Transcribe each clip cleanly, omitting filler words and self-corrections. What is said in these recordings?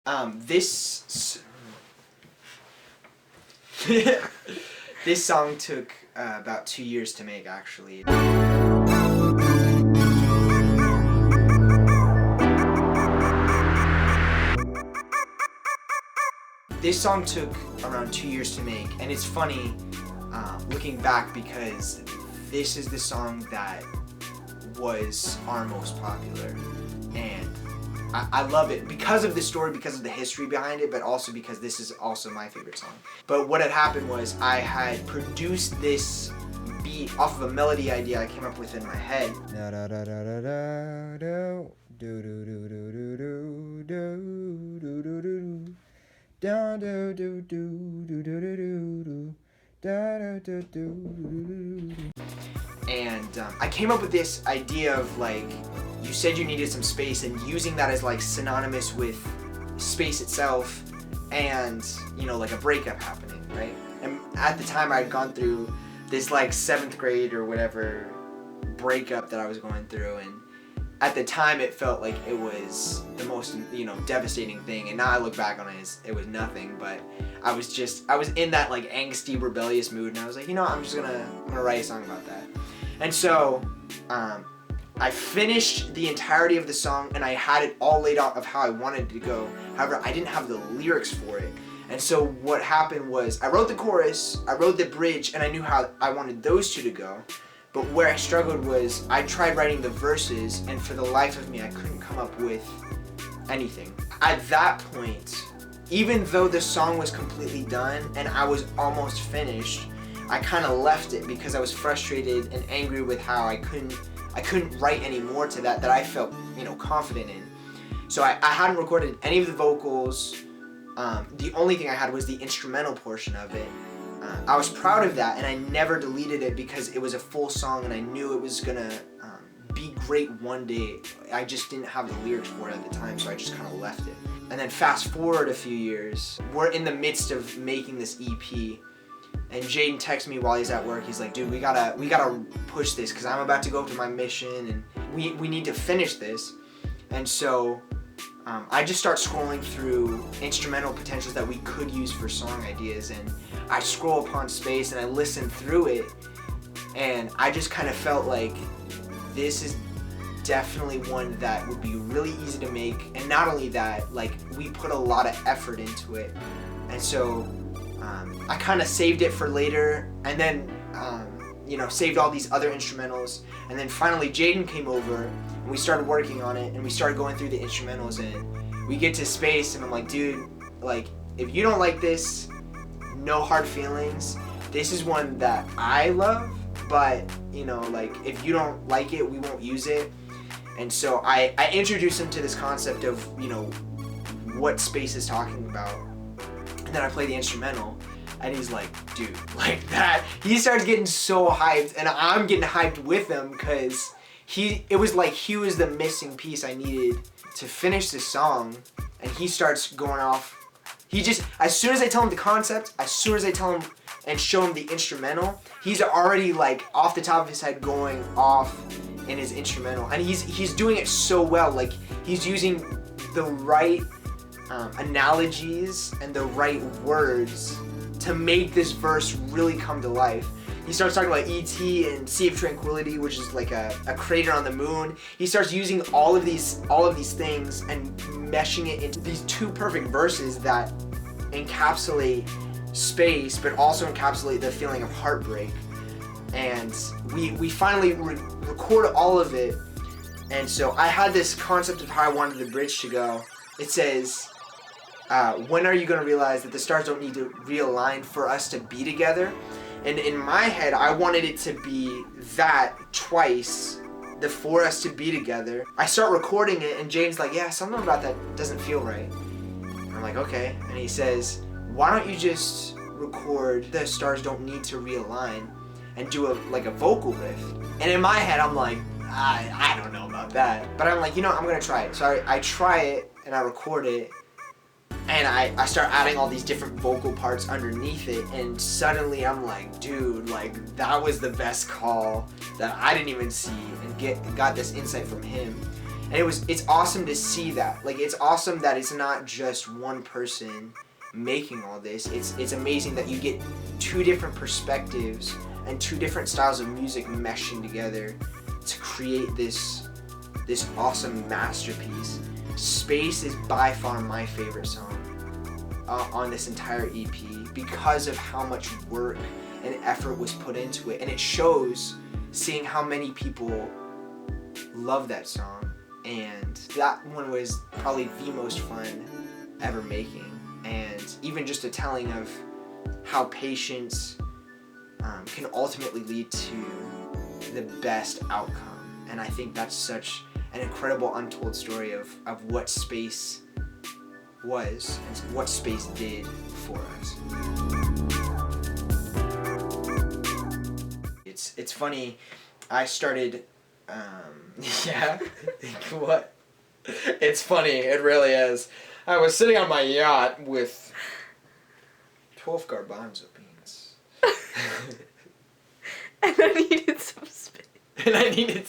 This this song took about 2 years to make, actually. This song took around 2 years to make, and it's funny looking back because this is the song that was our most popular, and I love it because of the story, because of the history behind it, but also because this is also my favorite song. But what had happened was I had produced this beat off of a melody idea I came up with in my head. And I came up with this idea of, like, you said you needed some space, and using that as like synonymous with space itself, and you know, like a breakup happening, right? And at the time I had gone through this like 7th grade or whatever breakup that I was going through, and at the time it felt like it was the most, you know, devastating thing, and now I look back on it as it was nothing, but I was in that like angsty, rebellious mood, and I was like, you know, I'm gonna write a song about that. And so I finished the entirety of the song, and I had it all laid out of how I wanted it to go. However, I didn't have the lyrics for it. And so what happened was I wrote the chorus, I wrote the bridge, and I knew how I wanted those two to go. But where I struggled was I tried writing the verses, and for the life of me, I couldn't come up with anything. At that point, even though the song was completely done and I was almost finished, I kind of left it because I was frustrated and angry with how I couldn't write any more to that I felt, you know, confident in. So I hadn't recorded any of the vocals. The only thing I had was the instrumental portion of it. I was proud of that, and I never deleted it because it was a full song, and I knew it was gonna be great one day. I just didn't have the lyrics for it at the time, so I just kind of left it. And then fast forward a few years, we're in the midst of making this EP. And Jaden texts me while he's at work. He's like, dude, we gotta push this because I'm about to go up to my mission, and we need to finish this. And so I just start scrolling through instrumental potentials that we could use for song ideas, and I scroll upon space and I listen through it, and I just kind of felt like this is definitely one that would be really easy to make. And not only that, like, we put a lot of effort into it. And so I kind of saved it for later, and then you know, saved all these other instrumentals, and then finally Jaden came over and we started working on it, and we started going through the instrumentals, and we get to space, and I'm like, dude, like, if you don't like this, no hard feelings. This is one that I love, but you know, like, if you don't like it, we won't use it. And so I introduced him to this concept of, you know, what space is talking about. And then I play the instrumental, and he's like, dude, like that. He starts getting so hyped, and I'm getting hyped with him because it was like he was the missing piece I needed to finish this song. And he starts going off. He just, as soon as I tell him the concept, as soon as I tell him and show him the instrumental, he's already like off the top of his head going off in his instrumental. And he's doing it so well. Like, he's using the right analogies and the right words to make this verse really come to life. He starts talking about E.T. and Sea of Tranquility, which is like a crater on the moon. He starts using all of these things and meshing it into these two perfect verses that encapsulate space, but also encapsulate the feeling of heartbreak. And we finally record all of it. And so I had this concept of how I wanted the bridge to go. It says, when are you going to realize that the stars don't need to realign for us to be together? And in my head, I wanted it to be that twice, the for us to be together. I start recording it, and Jane's like, yeah, something about that doesn't feel right. And I'm like, okay. And he says, why don't you just record the stars don't need to realign and do a vocal lift? And in my head, I'm like, I don't know about that. But I'm like, you know, I'm going to try it. So I try it, and I record it. And I start adding all these different vocal parts underneath it, and suddenly I'm like, dude, like, that was the best call that I didn't even see, and got this insight from him. And it's awesome to see that. Like, it's awesome that it's not just one person making all this. It's amazing that you get two different perspectives and two different styles of music meshing together to create this awesome masterpiece. Space is by far my favorite song on this entire EP because of how much work and effort was put into it, and it shows seeing how many people love that song. And that one was probably the most fun ever making, and even just a telling of how patience can ultimately lead to the best outcome. And I think that's such an incredible untold story of what space was and what space did for us. It's funny, I started yeah. What? It's funny, it really is. I was sitting on my yacht with 12 garbanzo beans. And I needed some space. And I needed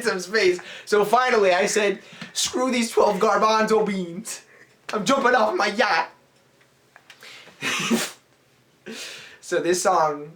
some space. So finally I said, screw these 12 garbanzo beans. I'm jumping off my yacht. So this song